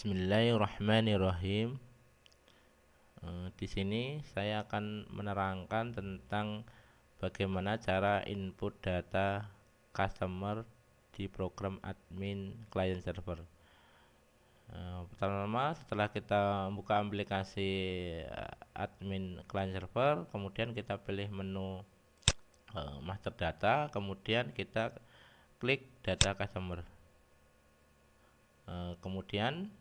Bismillahirrahmanirrahim. Di sini saya akan menerangkan tentang bagaimana cara input data customer di program admin client server. Pertama, setelah kita buka aplikasi admin client server, kemudian kita pilih menu master data, kemudian kita klik data customer. Kemudian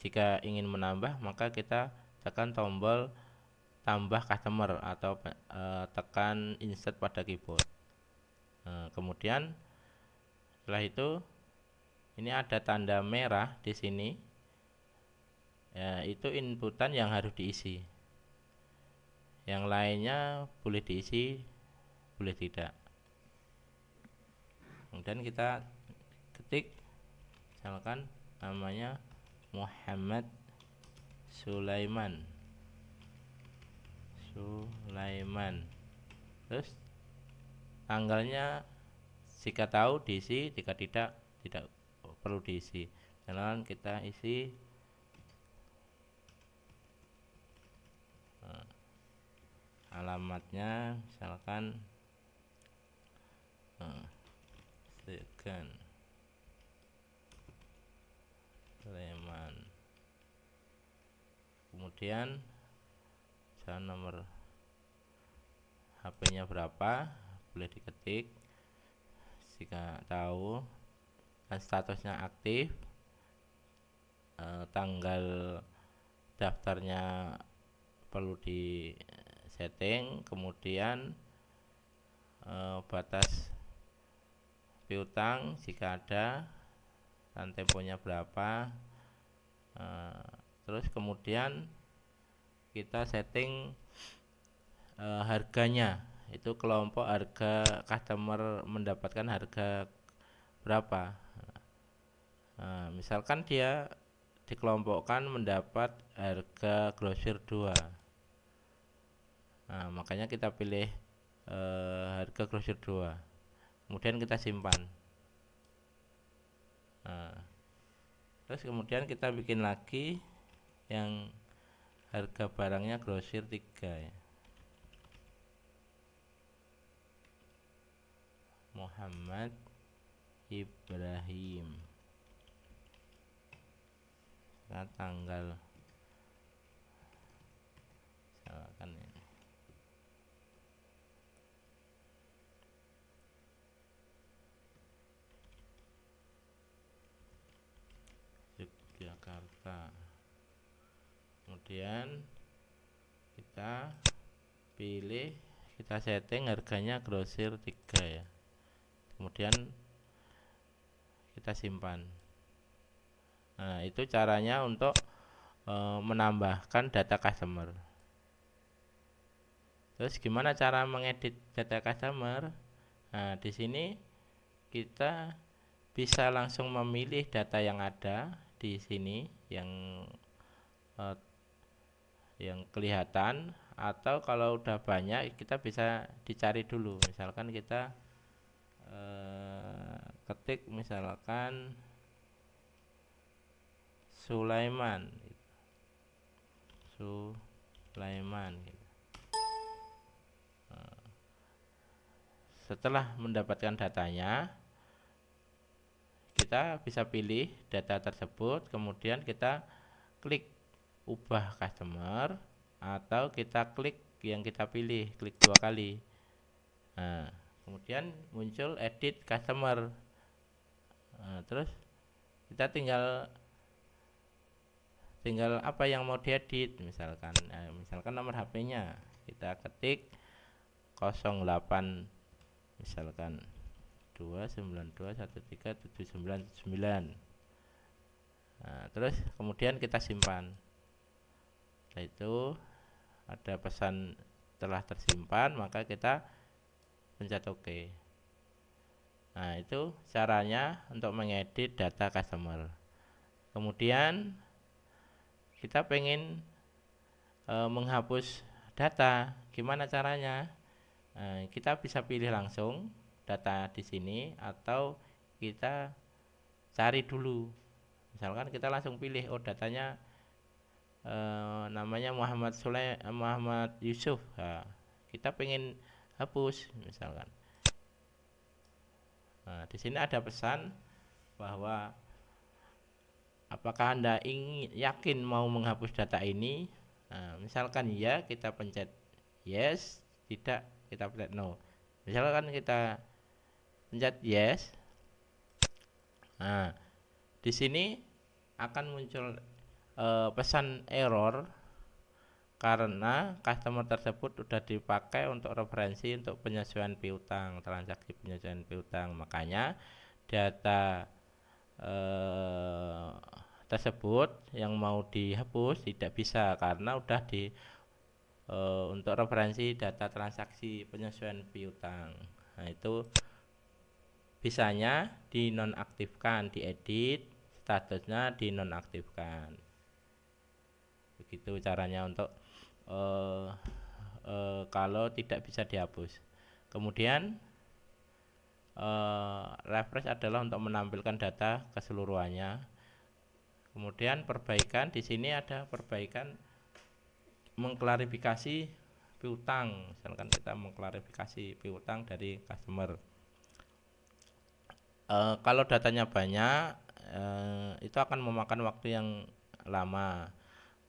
jika ingin menambah, maka kita tekan tombol tambah customer atau tekan insert pada keyboard. Kemudian setelah itu ini ada tanda merah di sini, itu inputan yang harus diisi. Yang lainnya boleh diisi, boleh tidak. Kemudian kita ketik, misalkan namanya Muhammad Sulaiman. Terus tanggalnya jika tahu diisi, jika tidak perlu diisi. Misalkan kita isi alamatnya, misalkan Segan Sulaiman. Kemudian nomor HP-nya berapa, boleh diketik jika tahu, dan statusnya aktif, tanggal daftarnya perlu di setting, kemudian batas piutang jika ada, dan temponya berapa. Terus kemudian kita setting harganya, itu kelompok harga customer mendapatkan harga berapa. Misalkan dia dikelompokkan mendapat harga grosir 2, makanya kita pilih harga grosir 2, kemudian kita simpan. Terus kemudian kita bikin lagi yang harga barangnya grosir 3 ya. Muhammad Ibrahim. Nah, tanggal misalkan ini. Yogyakarta. Kemudian kita pilih, kita setting harganya grosir 3 ya. Kemudian kita simpan. Nah, itu caranya untuk menambahkan data customer. Terus gimana cara mengedit data customer? Nah, di sini kita bisa langsung memilih data yang ada di sini yang kelihatan, atau kalau udah banyak kita bisa dicari dulu. Misalkan kita ketik misalkan Sulaiman gitu. Setelah mendapatkan datanya, kita bisa pilih data tersebut, kemudian kita klik ubah customer, atau kita klik yang kita pilih, klik 2 kali. Kemudian muncul edit customer. Terus kita tinggal apa yang mau diedit, misalkan nomor HP-nya kita ketik 08 misalkan 292137979. Terus kemudian kita simpan. Setelah itu ada pesan telah tersimpan, maka kita pencet OK. Nah, itu caranya untuk mengedit data customer. Kemudian kita pengen menghapus data, gimana caranya? Kita bisa pilih langsung data di sini, atau kita cari dulu. misalkan kita langsung pilih, oh datanya namanya Muhammad Yusuf. Nah, kita pengen hapus misalkan. Nah, di sini ada pesan bahwa apakah Anda yakin mau menghapus data ini? Nah, misalkan ya, kita pencet yes, tidak kita pencet no. Misalkan kita pencet yes. Nah, di sini akan muncul pesan error karena customer tersebut sudah dipakai untuk referensi untuk penyesuaian piutang, transaksi penyesuaian piutang. Makanya data tersebut yang mau dihapus tidak bisa karena udah untuk referensi data transaksi penyesuaian piutang. Nah, itu bisanya dinonaktifkan, diedit, statusnya dinonaktifkan. Begitu caranya untuk kalau tidak bisa dihapus. Kemudian refresh adalah untuk menampilkan data keseluruhannya. Kemudian perbaikan, di sini ada perbaikan mengklarifikasi piutang. Misalkan kita mengklarifikasi piutang dari customer. Kalau datanya banyak, itu akan memakan waktu yang lama.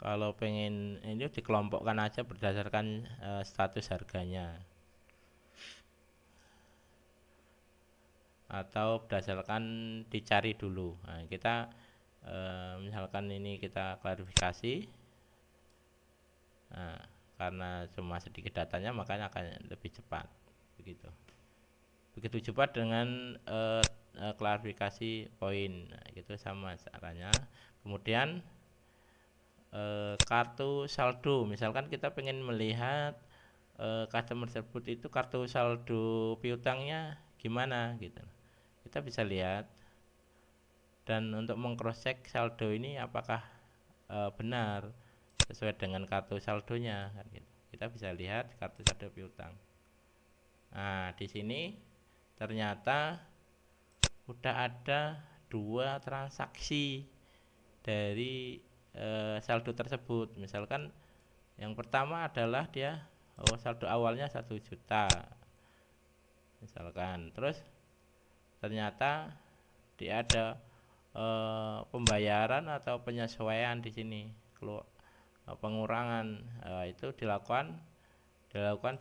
Kalau pengen ini dikelompokkan aja berdasarkan status harganya, atau berdasarkan dicari dulu. Nah, kita misalkan ini kita klarifikasi. Nah, karena cuma sedikit datanya makanya akan lebih cepat. Begitu cepat dengan klarifikasi poin. Nah, gitu sama caranya. Kemudian kartu saldo, misalkan kita pengen melihat customer tersebut itu kartu saldo piutangnya gimana gitu, kita bisa lihat. Dan untuk mengcross check saldo ini apakah benar sesuai dengan kartu saldonya kan gitu. Kita bisa lihat kartu saldo piutang. Nah, di sini ternyata udah ada 2 transaksi dari saldo tersebut. Misalkan yang pertama adalah dia saldo awalnya 1 juta misalkan, terus ternyata dia ada pembayaran atau penyesuaian di sini, pengurangan, itu dilakukan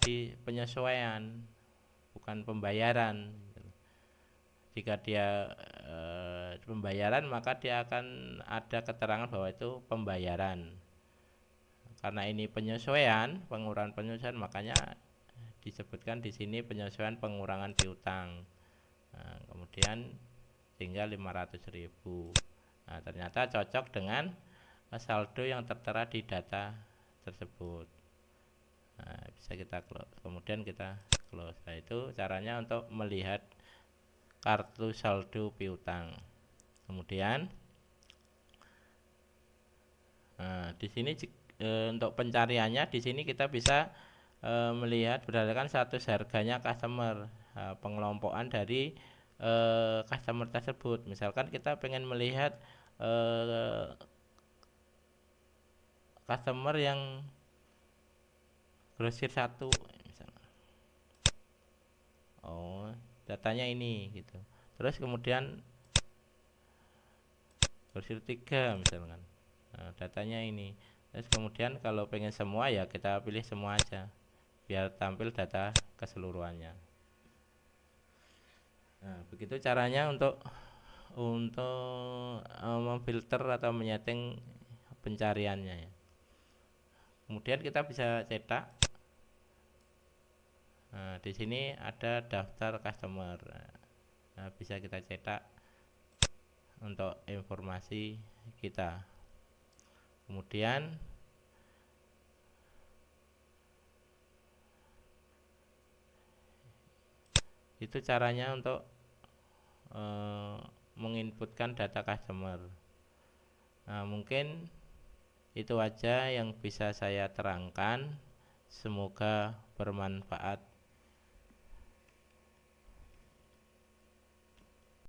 di penyesuaian, bukan pembayaran. Jika dia pembayaran, maka dia akan ada keterangan bahwa itu pembayaran. Karena ini penyesuaian, pengurangan penyesuaian, makanya disebutkan di sini penyesuaian pengurangan piutang. Nah, kemudian tinggal 500.000. Nah, ternyata cocok dengan saldo yang tertera di data tersebut. Nah, bisa kita close. Kemudian kita close. Nah, itu caranya untuk melihat kartu saldo piutang. Kemudian di sini untuk pencariannya, di sini kita bisa melihat berdasarkan status harganya customer, pengelompokan dari customer tersebut. Misalkan kita pengen melihat customer yang grosir 1 misalkan. Oh, datanya ini gitu. Terus kemudian grosir 3 misalkan. Nah, datanya ini. Terus kemudian kalau pengen semua ya kita pilih semua aja biar tampil data keseluruhannya. Nah, begitu caranya untuk memfilter atau menyeting pencariannya ya. Kemudian kita bisa cetak. Nah, di sini ada daftar customer. Nah, bisa kita cetak untuk informasi kita. Kemudian itu caranya untuk menginputkan data customer. Nah, mungkin itu aja yang bisa saya terangkan. Semoga bermanfaat.